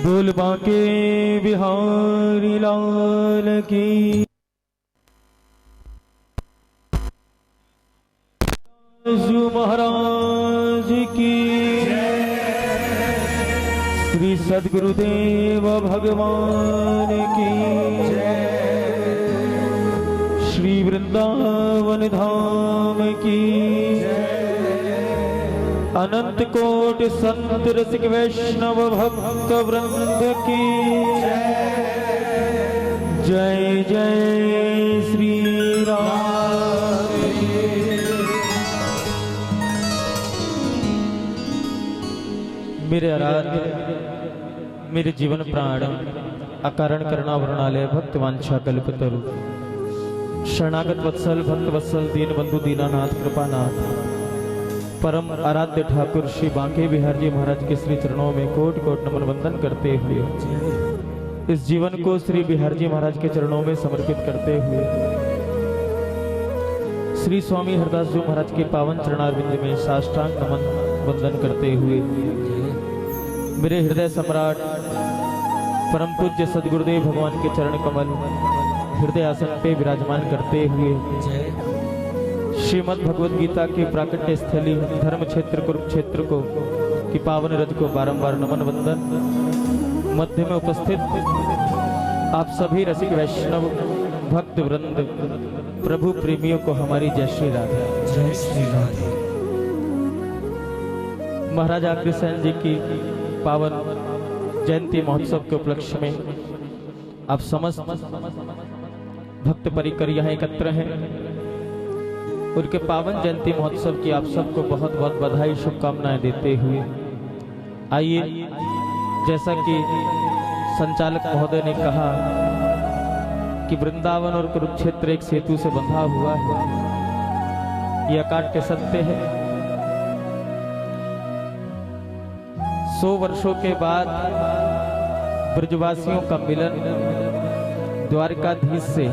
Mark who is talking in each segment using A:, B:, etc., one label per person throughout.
A: बोल बांके बिहारी लाल की। महाराज की। श्री सद्गुरुदेव भगवान की। श्री वृंदावन धाम की। अनंत कोट संत रसिक वैष्णव भक्त वृंद की। जय जय श्री राम। मेरे आराध्य मेरे जीवन प्राण अकारण करना वर्णालय भक्त वांछा कल्पतरु शरणागत वत्सल भक्त वत्सल दीन बंधु दीनानाथ कृपानाथ परम आराध्य ठाकुर श्री बांके बिहार जी महाराज के श्री चरणों में कोट कोट नमन वंदन करते हुए इस जीवन को श्री बिहार जी महाराज के चरणों में समर्पित करते हुए श्री स्वामी हरदास जी महाराज के पावन चरणारविंद में साष्टांग नमन वंदन करते हुए मेरे हृदय सम्राट परम पूज्य सद्गुरुदेव भगवान के चरण कमल हृदय आसन पे विराजमान करते हुए श्रीमद् भगवद गीता के प्राकट्य स्थली धर्म क्षेत्र कुरुक्षेत्र को की पावन रज को बारंबार नमन वंदन। मध्य में उपस्थित आप सभी रसिक वैष्णव भक्त वृंद प्रभु प्रेमियों को हमारी जय श्री राधे।
B: जय श्री राधे।
A: महाराज अग्रसेन जी की पावन जयंती महोत्सव के उपलक्ष्य में आप समस्त भक्त परिकर यहाँ एकत्र हैं। उनके पावन जयंती महोत्सव की आप सबको बहुत बहुत बधाई शुभकामनाएं देते हुए आइए, जैसा कि संचालक महोदय ने कहा कि वृंदावन और कुरुक्षेत्र एक सेतु से बंधा हुआ है, यह अकाट्य सत्य है। 100 वर्षों के बाद ब्रजवासियों का मिलन द्वारकाधीश से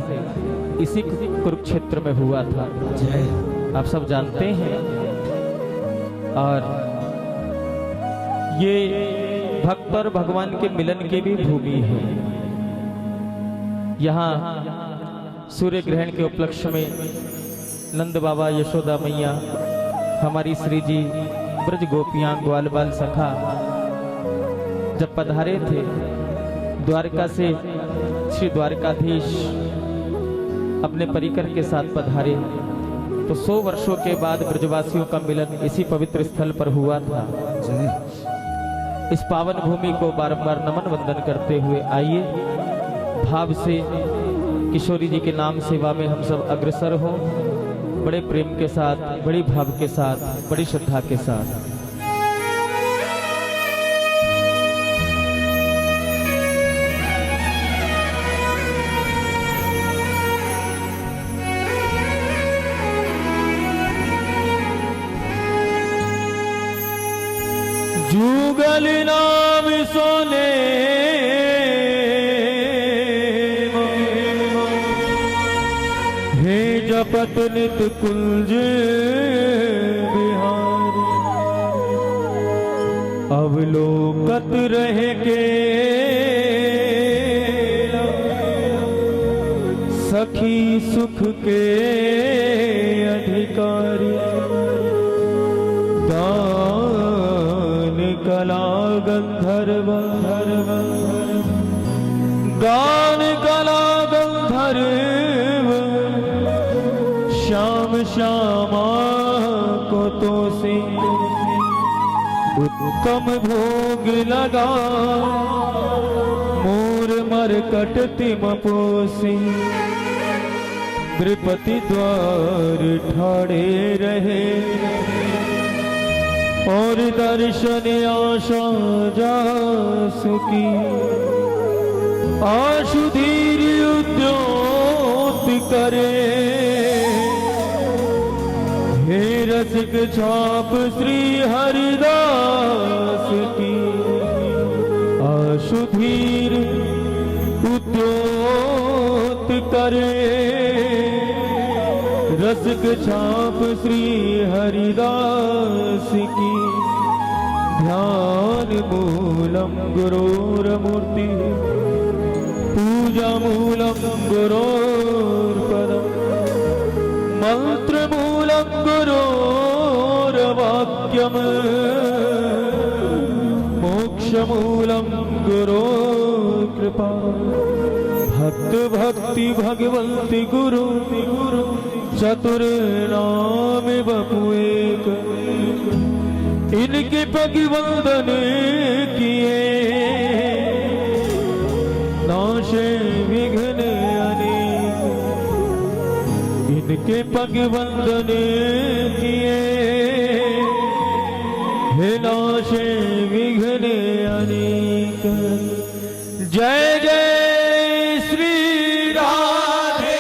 A: इसी कुरुक्षेत्र में हुआ था, आप सब जानते हैं। और ये भक्त और भगवान के मिलन की भी भूमि है। यहाँ सूर्य ग्रहण के उपलक्ष्य में नंद बाबा यशोदा मैया हमारी श्री जी ब्रज गोपियां ग्वाल बाल सखा जब पधारे थे द्वारका से, श्री द्वारकाधीश अपने परिकर के साथ पधारे तो 100 वर्षों के बाद ब्रजवासियों का मिलन इसी पवित्र स्थल पर हुआ था। इस पावन भूमि को बारंबार नमन वंदन करते हुए आइए भाव से किशोरी जी के नाम सेवा में हम सब अग्रसर हों, बड़े प्रेम के साथ, बड़ी भाव के साथ, बड़ी श्रद्धा के साथ। जुगल नाम सोने हे जपत नित कुंज बिहारी अवलोकत रहे के सखी सुख के अधिकारी कला गंधर्व गान कला गंधर्व श्याम श्यामा को तो से उत्तम भोग लगा मोर मरकट तिम पोसी द्रिपति द्वार ठाड़े रहे और दर्शन आशा जासुकी आशुधीर उद्योत करे हे रसिक छाप श्री हरिदास की आशुधीर उद्योत करे रसिक छाप श्री हरिदास की ध्यान मूलम गुरोर्मूर्ति पूजा मूलम गुरोर्पदम मंत्र मूलम गुरोर्वाक्यम मोक्ष मूलम गुरो कृपा भक्त भक्ति भगवंति गुरु चतुर नाम बपु एक इनके पग वंदन किए नाशे विघ्न अनेक इनके पग वंदन किए हे नाशे विघ्न अनेक। जय जय श्री राधे।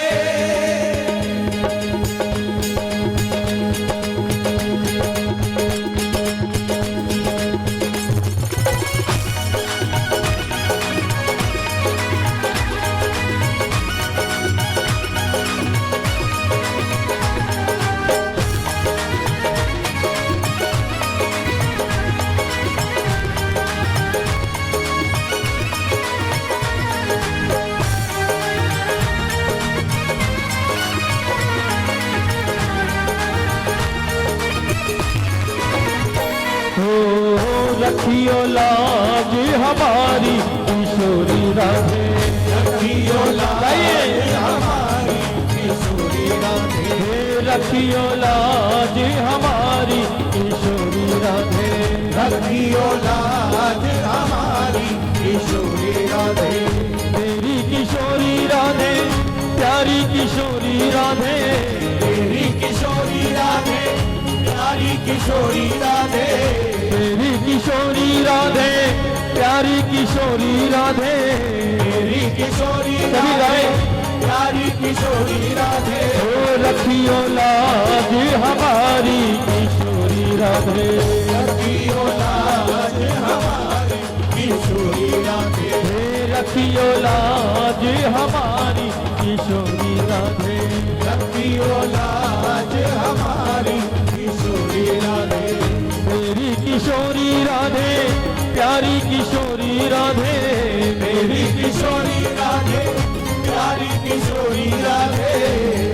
A: रखियो लाज हमारी किशोरी राधे रखियो लाज हमारी किशोरी राधे रखियो लाज हमारी किशोरी राधे रखियो लाज हमारी किशोरी राधे तेरी किशोरी राधे प्यारी किशोरी राधे तेरी किशोरी राधे प्यारी किशोरी राधे तेरी किशोरी राधे प्यारी किशोरी राधे तेरी किशोरी राधे प्यारी किशोरी राधे ओ रखियो लाज हमारी किशोरी राधे रखियो लाज हमारी किशोरी राधे रखियो लाज हमारी किशोरी राधे रखियो लाज हमारी किशोरी राधे मेरी किशोरी राधे प्यारी किशोरी राधे मेरी किशोरी राधे प्यारी किशोरी राधे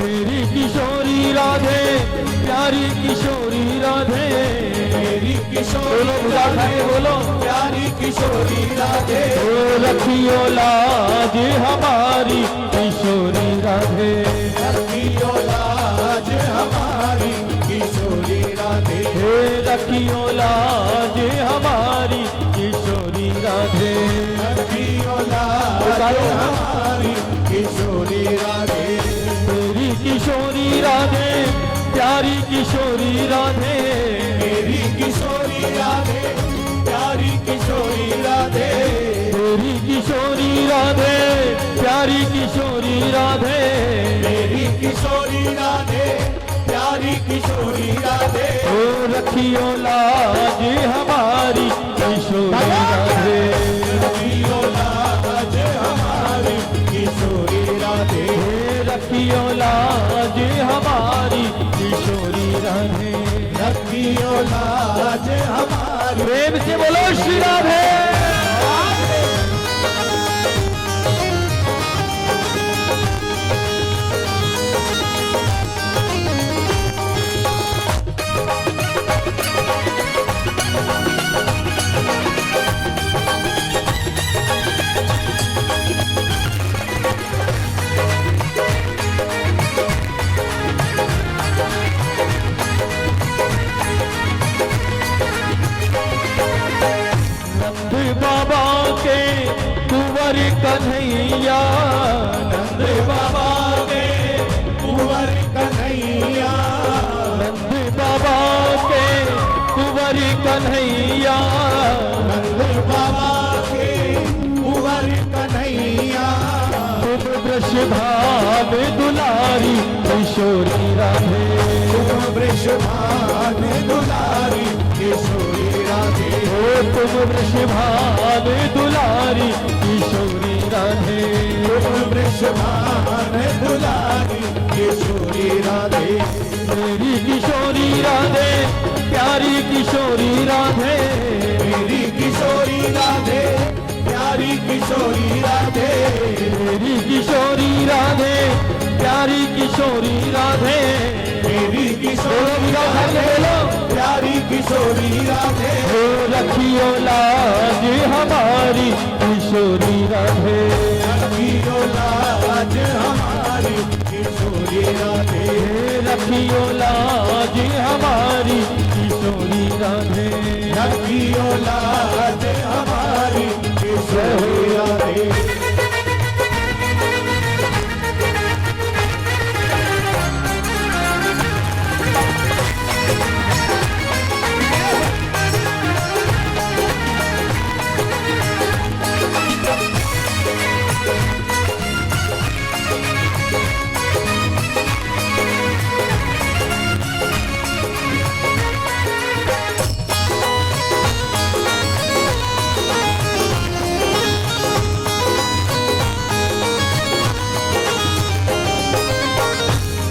A: मेरी किशोरी राधे प्यारी किशोरी राधे मेरी किशोरी राधे बोलो प्यारी किशोरी राधे ओ रखियो लाज हमारी किशोरी राधे रखियो लाज हमारी किशोरी राधे रखियो लाज हमारी किशोरी राधे रखियो लाज हमारी किशोरी राधे मेरी किशोरी राधे प्यारी किशोरी राधे मेरी किशोरी राधे प्यारी किशोरी राधे मेरी किशोरी राधे प्यारी किशोरी राधे मेरी किशोरी राधे प्यारी किशोरी राधे ओ रखियो लाज हमारी किशोरी राधे रखियो लाज हमारी किशोरी राधे रखियो लाज हमारी किशोरी राधे रखियो लाज हमारी प्रेम से बोलो श्री राधे। बाबा के कुंवर कन्हैया नंद बाबा के कुंवर कन्हैया नंद बाबा के कुंवर कन्हैया नंद बाबा के कुंवर कन्हैया तुम वृषभान दुलारी किशोरी राधे तुम वृषभान दुलारी किशोरी राधे ओ तुम वृषभान दुलारी किशोरी राधे तुम वृषभान दुलारी किशोरी राधे मेरी किशोरी राधे प्यारी किशोरी राधे
B: मेरी किशोरी राधे प्यारी किशोरी राधे
A: मेरी किशोरी राधे प्यारी किशोरी राधे
B: मेरी किशोरी राधे प्यारी किशोरी राधे
A: हो रखियो लाज हमारी किशोरी राधे
B: रखियो लाज हमारी किशोरी राधे
A: रखियो लाज हमारी किशोरी राधे
B: रखियो लाज हमारी किशोरी राधे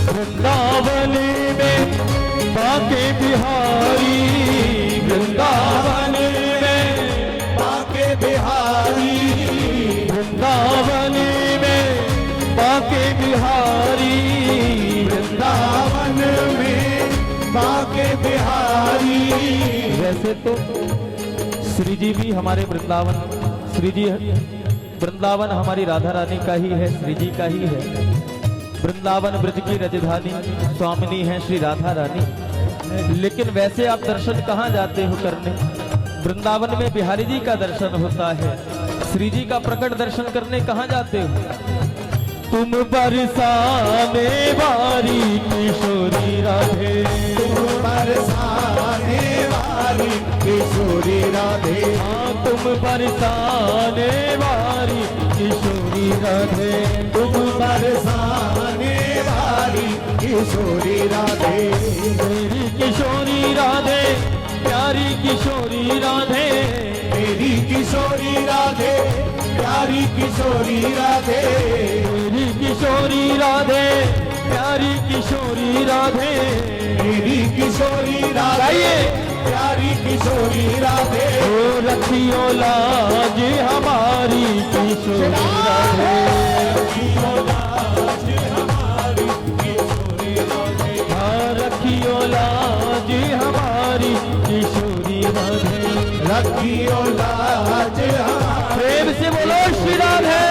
A: वृंदावन में बाके बिहारी वृंदावन में
B: बाके बिहारी
A: वृंदावन में बाके बिहारी
B: वृंदावन में बाके बिहारी
A: वैसे तो श्री जी भी हमारे वृंदावन श्री जी वृंदावन हमारी राधा रानी का ही है, श्री जी का ही है। वृंदावन ब्रज की राजधानी स्वामिनी है श्री राधा रानी। लेकिन वैसे आप दर्शन कहाँ जाते हो करने? वृंदावन में बिहारी जी का दर्शन होता है, श्री जी का प्रकट दर्शन करने कहाँ जाते हो? तुम बरसाने वाली किशोरी राधे
B: तुम बरसाने वाली किशोरी राधे
A: हाँ तुम बरसाने वाली किशोरी राधे
B: तुम बरसाने वाली किशोरी राधे
A: मेरी किशोरी राधे प्यारी किशोरी राधे
B: मेरी किशोरी राधे प्यारी किशोरी राधे
A: मेरी किशोरी राधे प्यारी किशोरी राधे
B: मेरी किशोरी राधे प्यारी किशोरी राधे
A: ओ रखियो लाज हमारी किशोरी राधे
B: रखियो लाज हमारी किशोरी राधे
A: हाँ रखियो लाज हमारी किशोरी राधे
B: रखियो लाज हमारी
A: प्रेम से बोलो श्री राधे।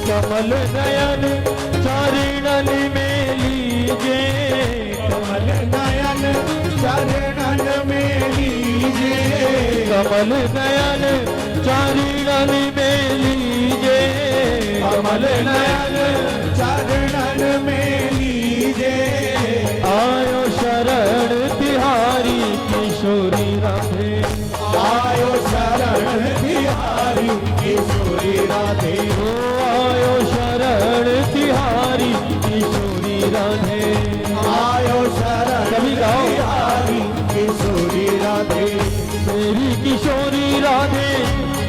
A: कमल नयन चरणन में लीजे
B: कमल नयन चरणन में लीजे
A: कमल नयन चरणन में लीजे
B: कमल नयन चरणन में लीजे
A: आयो शरण तिहारी किशोरी राधे
B: आयो शरण बिहारी किशोरी राधे
A: ओ आयो शरण तिहारी किशोरी राधे
B: आयो शरण
A: कभी गाओ।
B: बिहारी किशोरी राधे
A: मेरी किशोरी राधे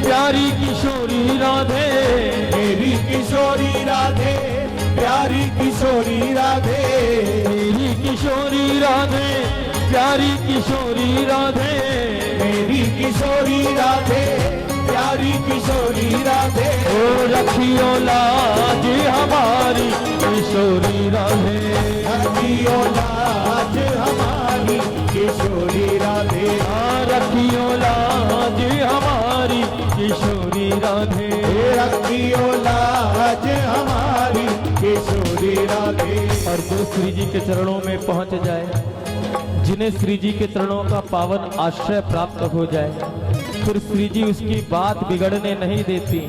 A: प्यारी किशोरी राधे
B: मेरी किशोरी राधे प्यारी किशोरी राधे
A: मेरी किशोरी राधे प्यारी किशोरी राधे
B: मेरी किशोरी राधे प्यारी किशोरी राधे
A: ओ रखियो लाज हमारी किशोरी राधे
B: रखियो लाज हमारी किशोरी राधे
A: रखियो लाज हमारी किशोरी राधे
B: रखियो लाज हमारी किशोरी राधे
A: और जो श्री जी के चरणों में पहुंच जाए, जिन्हें श्री जी के चरणों का पावन आश्रय प्राप्त हो जाए, फिर श्री जी उसकी बात बिगड़ने नहीं देती।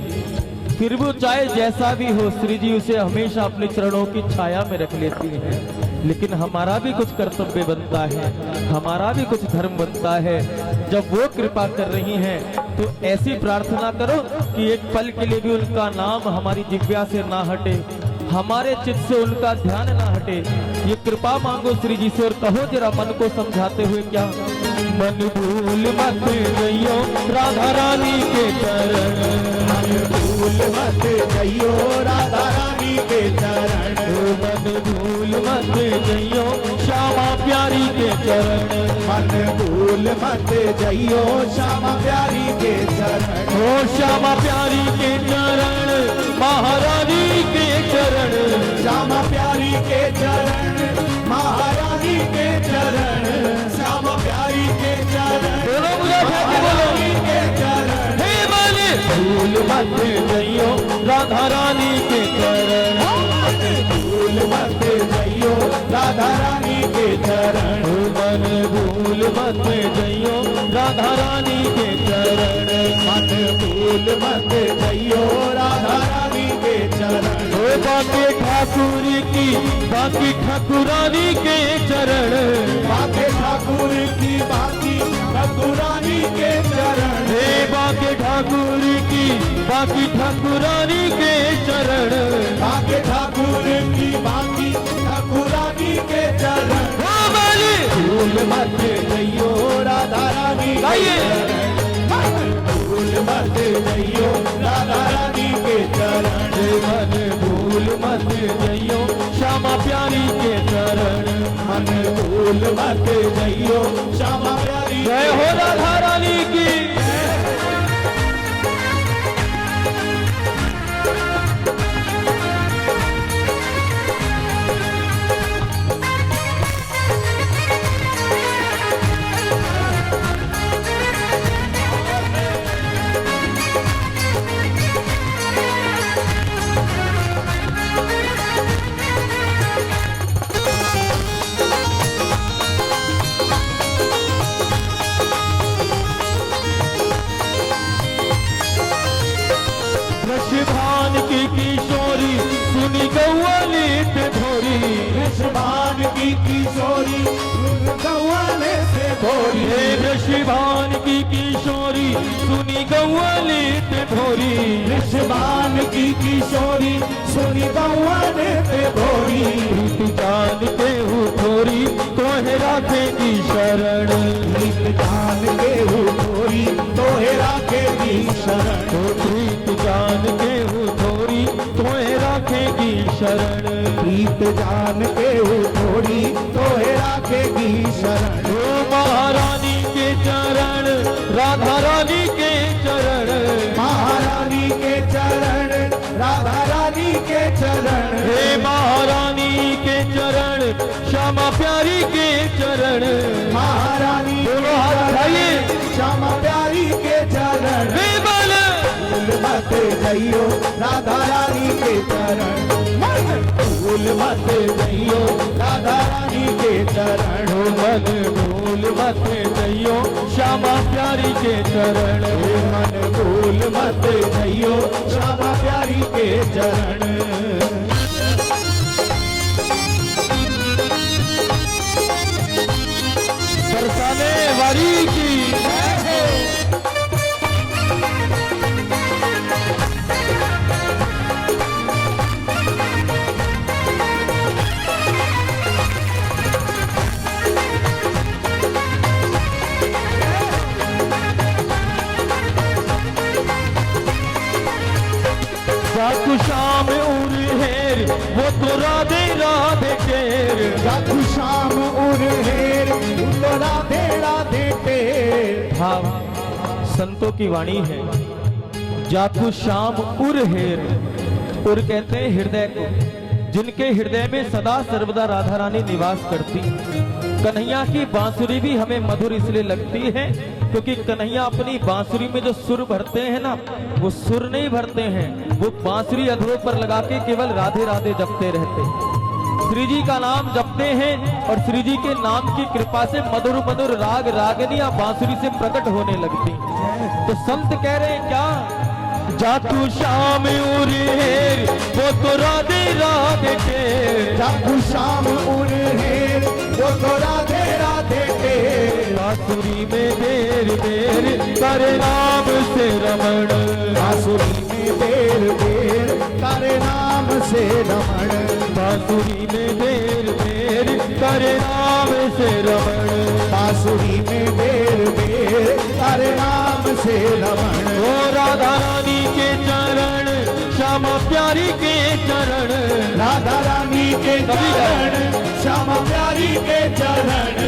A: फिर वो चाहे जैसा भी हो श्री जी उसे हमेशा अपने चरणों की छाया में रख लेती हैं। लेकिन हमारा भी कुछ कर्तव्य बनता है, हमारा भी कुछ धर्म बनता है। जब वो कृपा कर रही हैं तो ऐसी प्रार्थना करो कि एक पल के लिए भी उनका नाम हमारी जिह्वा से ना हटे, हमारे चित्त से उनका ध्यान ना हटे। ये कृपा मांगो श्री जी से और कहो जरा मन को समझाते हुए क्या, मन भूल मत जइयो राधा रानी के चरण,
B: मन भूल मत जइयो राधा रानी के चरण,
A: मन भूल मत जइयो श्यामा प्यारी के चरण,
B: मन भूल मत जइयो श्यामा प्यारी के चरण,
A: ओ श्यामा प्यारी के चरण, महारानी के चरण,
B: श्यामा प्यारी के चरण, महारानी के चरण, श्यामा प्यारी के चरण,
A: बोलो मुझे बोलो
B: के चरण,
A: हे माली भूल मत जइयो राधा रानी के चरण,
B: भूल मत जइयो राधा रानी के चरण,
A: मन भूल मत जइयो राधा रानी के चरण,
B: मन भूल मत जइयो राधा रानी के चरण,
A: ओ बाके ठाकुर की बाकी ठाकुरानी के चरण,
B: बाके ठाकुर की बाकी ठाकुरानी के चरण,
A: हे बाके ठाकुर की बाकी ठाकुरानी के चरण,
B: बाके ठाकुर की बाकी ठाकुरानी के चरण,
A: ओ माली
B: भूल मत जइयो राधा रानी के चरण, भूल मत जइयो राधा रानी के चरण,
A: मन भूल मत जइयो श्यामा प्यारी के चरण,
B: मन भूल मत जइयो श्यामा प्यारी
A: जय हो राधा रानी की। वृषभान की किशोरी सुनी गौवाली पे भोरी,
B: वृषभान की किशोरी गौवाले से भोरी,
A: हे वृषभान की किशोरी सुनी गौवाली पे भोरी,
B: वृषभान की किशोरी सुनी गौवाले से भोरी,
A: प्रीत जान के हूँ थोरी तोहे राखेगी शरण,
B: प्रीत जान के हूँ थोरी तोहे राखेगी शरण,
A: प्रीत जान के हूँ थोरी तोहे राखेगी शरण,
B: प्रीत जान के हूँ थोड़ी तोहे राखेगी शरण,
A: ओ महारानी के चरण राधा रानी के चरण,
B: महारानी के चरण राधा रानी के चरण,
A: हे महारानी के चरण श्यामा प्यारी के चरण,
B: महारानी
A: दोनों हाथ उठाइए
B: श्यामा प्यारी के चरण,
A: विमल
B: भूल मत जइयो राधा रानी के चरण, भूल मत जइयो राधा रानी के चरण,
A: मन भूल मत जइयो श्यामा प्यारी के चरण,
B: मन भूल मत जइयो श्यामा प्यारी के चरण,
A: बरसाने वाली की जाकू शाम उर हेर वो तो राधे राधे केर,
B: जाकू शाम उर हेर तो राधे राधे टेर,
A: भाव संतों की वाणी है। जाकू शाम उर हेर, उर कहते हैं हृदय को, जिनके हृदय में सदा सर्वदा राधा रानी निवास करती। कन्हैया की बांसुरी भी हमें मधुर इसलिए लगती है क्योंकि कन्हैया अपनी बांसुरी में जो सुर भरते हैं ना, वो सुर नहीं भरते हैं, वो बांसुरी अधरों पर लगा के केवल राधे राधे जपते रहते हैं। श्री जी का नाम जपते हैं और श्री जी के नाम की कृपा से मधुर मधुर राग रागनियां बांसुरी से प्रकट होने लगती। तो संत कह रहे हैं क्या जातू शाम उरेर वो तो राधे राधे के
B: जातू शाम उन्हें वो तो राधे राधे के
A: बांसुरी में देर देर करे नाम से रमण
B: बांसुरी में देर देर करे नाम से रमण
A: बांसुरी में देर देर करे नाम से रमण
B: बांसुरी में देर देर करे नाम से रमण
A: ओ राधा रानी के चरण श्यामा प्यारी के चरण
B: राधा रानी के चरण श्यामा प्यारी के चरण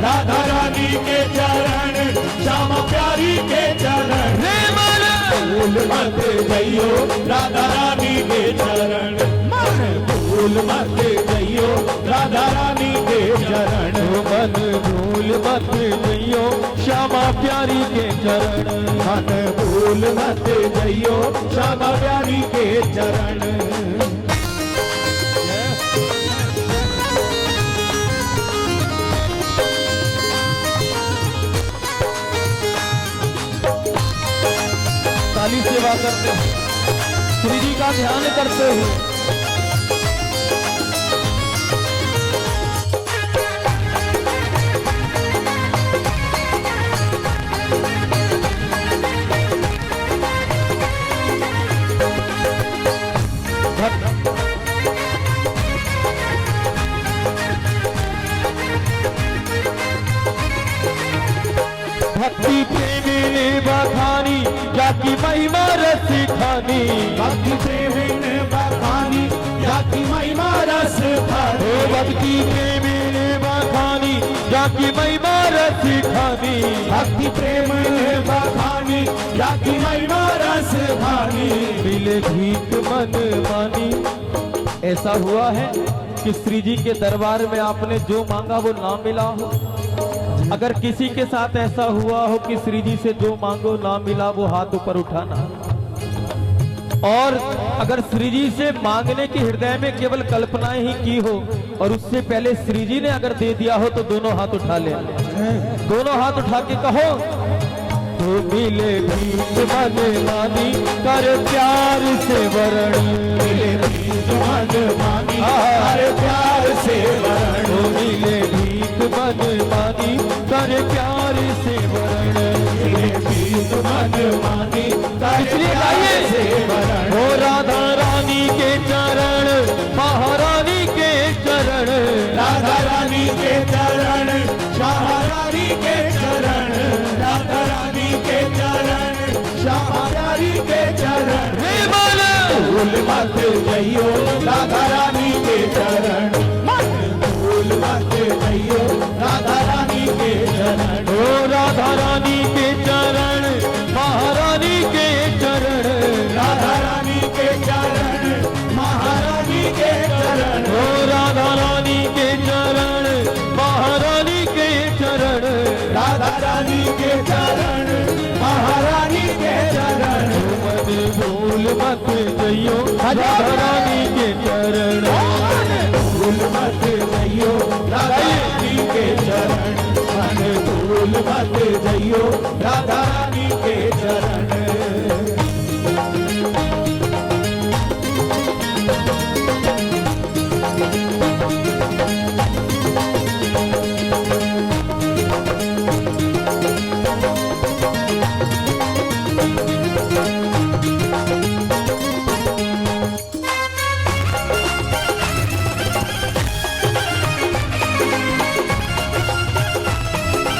B: राधा रानी के चरण श्यामा प्यारी के चरण
A: रे मन
B: भूल मत जइयो राधा रानी के चरण मन भूल मत जइयो राधा रानी के चरण
A: मन भूल मत जइयो श्यामा प्यारी के चरण
B: मन भूल मत जइयो श्यामा प्यारी के चरण
A: ताली सेवा करते श्री जी का ध्यान करते हुए भक्ति प्रेम ने बखानी जाकी महिमा रस खानी
B: भक्ति प्रेम ने बखानी जाकी महिमा रस खानी
A: भक्ति प्रेम ने बखानी जाकी महिमा रस खानी
B: भक्ति प्रेम ने बखानी जाकी महिमा रस खानी
A: मिले भीख मन मानी। ऐसा हुआ है कि श्री जी के दरबार में आपने जो मांगा वो ना मिला हो। अगर किसी के साथ ऐसा हुआ हो कि श्री जी से जो मांगो ना मिला, वो हाथ ऊपर उठाना। और अगर श्री जी से मांगने की हृदय में केवल कल्पनाएं ही की हो और उससे पहले श्री जी ने अगर दे दिया हो तो दोनों हाथ उठा ले। दोनों हाथ उठा के कहो, तो मिले भीख मन मानी कर प्यार से वरण,
B: मिले भीख मन मानी कर प्यार से वरण,
A: तो मिले भीख मन मानी कर प्यार से वरण,
B: मिले भीख मन मानी कर प्यार से वरण।
A: हो राधा रानी के चरण, महारानी के चरण,
B: राधा रानी के चरण, महारानी के चरण, राधा रानी के चरण, महारानी के चरण। भूल मत जइयो राधा रानी के चरण, भूल मत जइयो राधा रानी के चरण।
A: हो राधा रानी के चरण, महारानी के चरण,
B: राधा रानी के चरण, महारानी के चरण।
A: हो राधा रानी के चरण, महारानी के चरण,
B: राधा रानी के चरण, महारानी के चरण।
A: मन भूल मत जइयो राधा रानी के चरण,
B: भूल मत जइयो राधा रानी के चरण, मन भूल मत जइयो राधा रानी के चरण।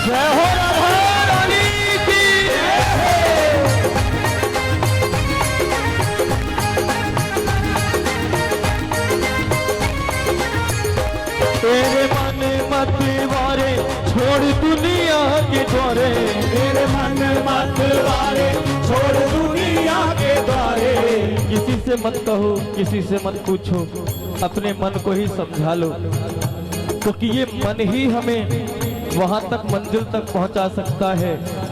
A: जय हो राधा रानी की। तेरे मन मत वारे छोड़ दुनिया के द्वारे,
B: तेरे मन मत वारे छोड़ दुनिया के द्वारे।
A: किसी से मत कहो, किसी से मत पूछो, अपने मन को ही समझा लो, क्योंकि ये मन ही हमें वहां तक मंजिल तक पहुंचा सकता है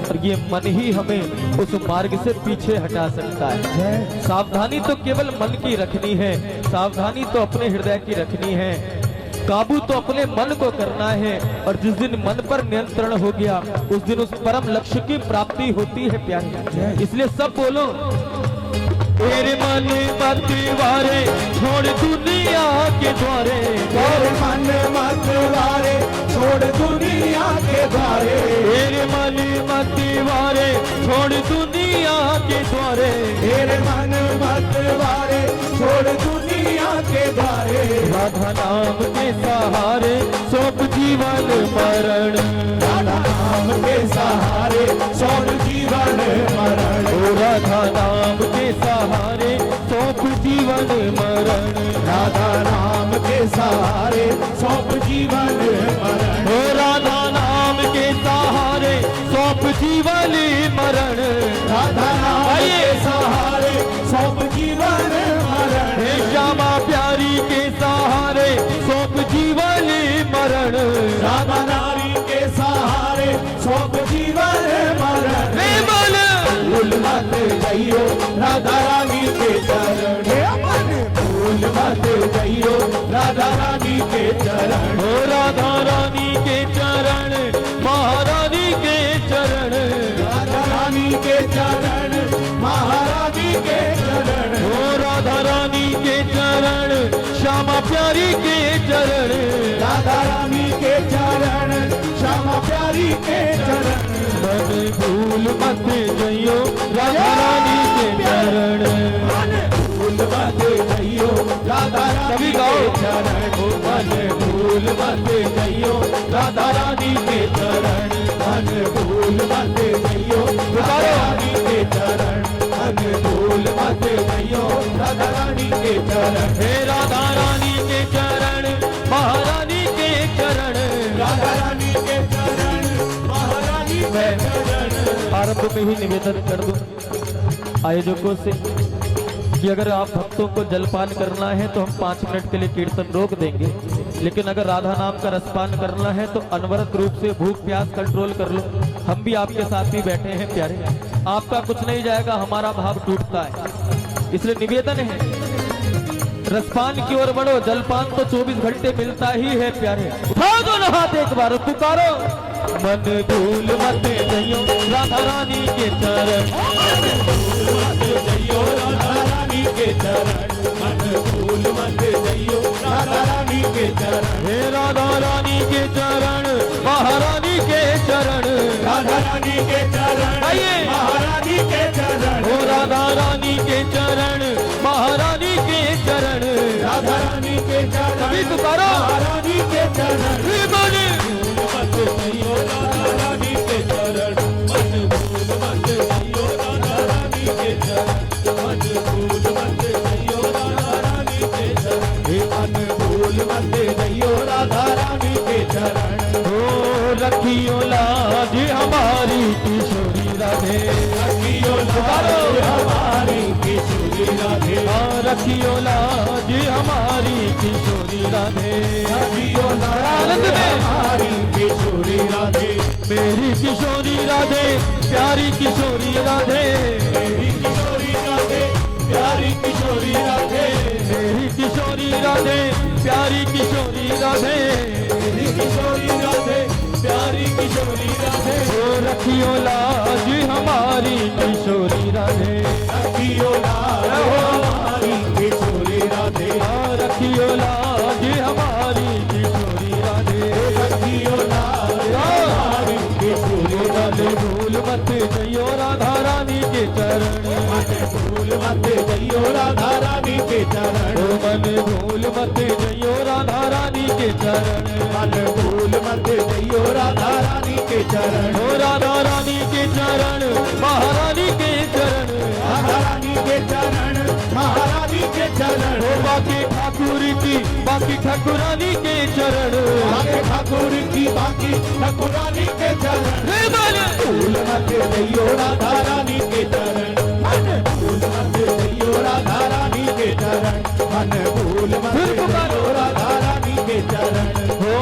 A: और ये मन ही हमें उस मार्ग से पीछे हटा सकता है। सावधानी तो केवल मन की रखनी है, सावधानी तो अपने हृदय की रखनी है, काबू तो अपने मन को करना है। और जिस दिन मन पर नियंत्रण हो गया उस दिन उस परम लक्ष्य की प्राप्ति होती है प्यारी। इसलिए सब बोलो, तेरे मन मत वारे छोड़ दुनिया के द्वारे,
B: तेरे मन मत वारे छोड़ दुनिया के द्वारे,
A: तेरे मन मत वारे छोड़ दुनिया के द्वारे,
B: तेरे मन मत वारे छोड़ दुनिया के द्वारे,
A: राधा नाम के सहारे सौंप जीवन मरण,
B: राधा नाम के सहारे सौंप जीवन मरण,
A: ओ राधा नाम के सहारे सौंप जीवन मरण,
B: राधा नाम के सहारे सौंप जीवन मरण,
A: ओ राधा नाम के सहारे सौंप जीवन मरण,
B: राधा नाम के सहारे सौंप जीवन मरण,
A: हे श्यामा प्यारी के सहारे सौंप जीवन मरण,
B: राधा नारी के सहारे सौंप जीवन मरण, भूल मत जइयो राधा रानी के चरण, भूल मत जइयो राधा रानी के चरण,
A: ओ राधा रानी के चरण महारानी के चरण,
B: राधा रानी के चरण महारानी के चरण,
A: ओ राधा रानी के चरण श्यामा प्यारी के चरण,
B: राधा रानी के चरण श्यामा प्यारी के चरण,
A: मन भूल मत जइयो राधा रानी के चरण,
B: भूल मत जइयो राधा रानी के चरण, मन भूल मत जइयो राधा रानी के चरण, मन भूल मत जइयो राधा रानी के चरण, मन भूल मत जइयो राधा रानी के चरण,
A: हे राधा रानी के चरण महारानी के चरण,
B: राधा रानी के चरण महारानी के चरण।
A: आरंभ में ही निवेदन कर दूं आयोजकों से कि अगर आप भक्तों को जलपान करना है तो हम 5 मिनट के लिए कीर्तन रोक देंगे, लेकिन अगर राधा नाम का रसपान करना है तो अनवरत रूप से भूख प्यास कंट्रोल कर लो। हम भी आपके साथ ही बैठे हैं प्यारे, आपका कुछ नहीं जाएगा, हमारा भाव टूटता है, इसलिए निवेदन है रसपान की ओर बढ़ो। जलपान तो 24 घंटे मिलता ही है प्यारे। उठाओ दोनों हाथ एक बार पुकारो, मन भूल मत जइयो राधा रानी के चरण,
B: जइयो राधा रानी के चरण, मन भूल मत जइयो राधा रानी के चरण,
A: हे राधा रानी के चरण महारानी के चरण,
B: राधा रानी के चरण
A: आइए
B: महारानी के चरण,
A: हो राधा रानी के चरण महारानी के चरण,
B: राधा रानी के चरण
A: सभी पुकारो
B: महारानी के चरण,
A: हे बोले
B: मत जइयो राधा रानी के चरण, मन भूल मत जइयो राधा रानी के चरण, मन भूल मत जइयो राधा रानी के चरण, हे मन भूल मत जइयो राधा रानी के चरण,
A: हो रखियो लाज हमारी किशोरी राधे,
B: रखियो लाज हमारी किशोरी राधे,
A: रखियो लाज हमारी किशोरी राधे,
B: रखियो
A: आनंद
B: लाज
A: में
B: हमारी किशोरी राधे,
A: मेरी किशोरी राधे प्यारी किशोरी राधे,
B: मेरी किशोरी राधे प्यारी किशोरी राधे,
A: मेरी किशोरी राधे प्यारी किशोरी राधे,
B: मेरी किशोरी राधे प्यारी किशोरी राधे,
A: हो रखियो लाज हमारी किशोरी राधे,
B: रखियो लाज हमारी किशोरी राधे,
A: रखियो लाज हमारी किशोरी राधे,
B: रखियो लाज हमारी किशोरी राधे,
A: भूल मत जइयो राधा रानी के चरण,
B: मन भूल मत जइयो राधा रानी के चरण,
A: मन भूल मत जइयो राधा रानी के चरण,
B: मन भूल मत जइयो राधा रानी के चरण,
A: हो राधा रानी के चरण महारानी के चरण,
B: राधा रानी के चरण महारानी के चरण,
A: हो बाकी ठाकुर की बाकी ठाकुरानी के चरण,
B: बाकी ठाकुर की बाकी ठाकुरानी के चरण,
A: हे बोले
B: भूल मत जइयो राधा रानी के चरण, मन भूल मत जइयो राधा रानी के चरण, मन भूल मत जइयो राधा रानी के चरण,
A: हो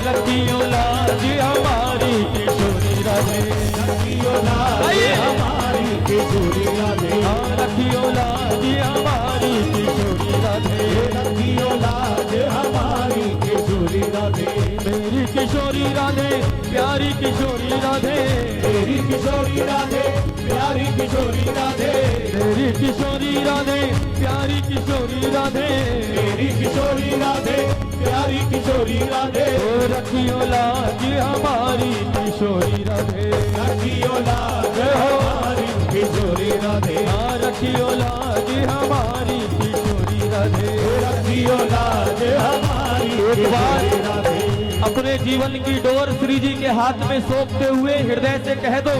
A: रखियो लाज हमारी किशोरी राधे,
B: रखियो लाज हमारी किशोरी राधे,
A: रखियो लाज हमारी किशोरी राधे,
B: रखियो लाज हमारी किशोरी राधे,
A: मेरी किशोरी राधे प्यारी किशोरी राधे,
B: तेरी किशोरी राधे, प्यारी किशोरी राधे,
A: तेरी किशोरी राधे, प्यारी किशोरी राधे,
B: तेरी किशोरी राधे, प्यारी किशोरी राधे,
A: ओ रखियो लाज हमारी किशोरी राधे,
B: रखियो लाज हमारी किशोरी राधे,
A: हाँ रखियो लाज हमारी किशोरी राधे,
B: रखियो लाज हमारी किशोरी राधे।
A: अपने जीवन की डोर श्री जी के हाथ में सौंपते हुए हृदय से कह दो,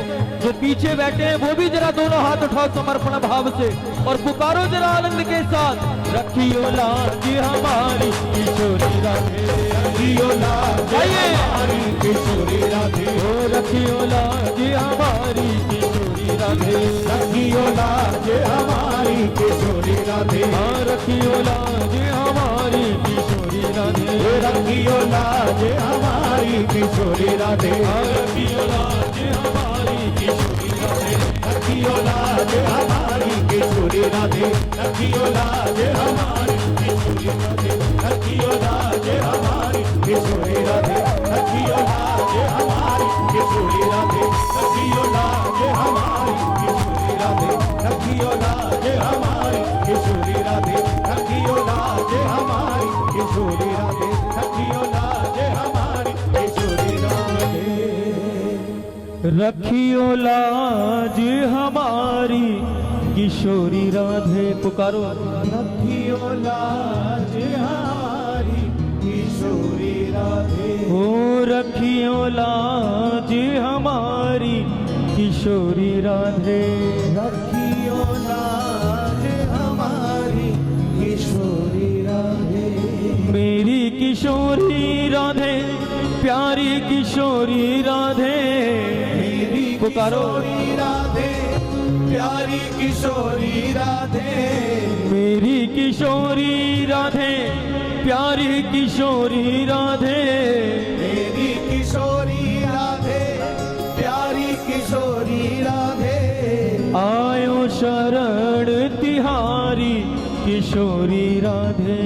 A: जो पीछे बैठे हैं वो भी जरा दोनों हाथ उठाओ समर्पण भाव से और पुकारो जरा आनंद के साथ, रखियो लाज हमारी किशोरी राधे,
B: रखियो लाज हमारी किशोरी राधे,
A: ओ रखियो लाज हमारी किशोरी राधे,
B: रखियो लाज हमारी किशोरी राधे,
A: हाँ रखियो लाज हमारी किशोरी राधे,
B: रखियो लाज हमारी किशोरी राधे,
A: रखियो लाज हमारी किशोरी राधे,
B: रखियो लाज हमारी किशोरी राधे, रखियो लाज हमारी किशोरी राधे, रखियो लाज हमारी किशोरी राधे, रखियो लाज हमारी किशोरी राधे, रखियो लाज हमारी किशोरी राधे, रखियो लाज हमारी किशोरी राधे, रखियो लाज हमारी किशोरी राधे, रखियो लाज हमारी किशोरी राधे।
A: रखियो लाज हमारी किशोरी राधे, पुकारो
B: रखियो लाज हमारी किशोरी राधे,
A: ओ रखियो लाज हमारी किशोरी राधे,
B: रखियो लाज हमारी किशोरी राधे,
A: मेरी किशोरी राधे, प्यारी किशोरी राधे,
B: मेरी
A: पुकारो
B: किशोरी राधे, प्यारी किशोरी राधे,
A: मेरी किशोरी राधे, प्यारी किशोरी राधे,
B: मेरी किशोरी राधे, प्यारी किशोरी राधे,
A: आयो शरण तिहारी किशोरी राधे,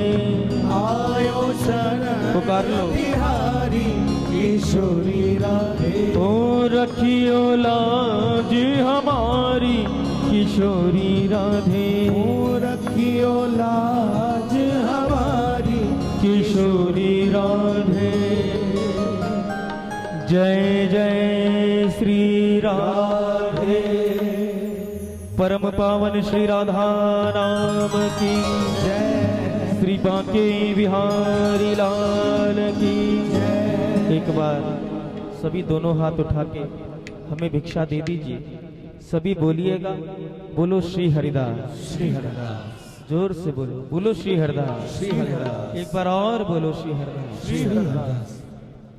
B: आयो शरण
A: पुकार लो
B: तिहारी किशोरी राधे,
A: ओ रखियो लाज हमारी किशोरी राधे,
B: ओ रखियो लाज हमारी
A: किशोरी राधे, जय जय श्री राधे, परम पावन श्री राधा नाम की
B: जय,
A: श्री बांके बिहारी लाल की जय। एक बार सभी दोनों हाथ उठा के हमें भिक्षा दे दीजिए, सभी बोलिएगा, बोलो श्री हरिदास,
B: श्री हरिदास,
A: जोर से बोलो, बोलो श्री हरिदास,
B: श्री हरिदास,
A: एक बार और बोलो श्री हरिदास,
B: श्री हरिदास।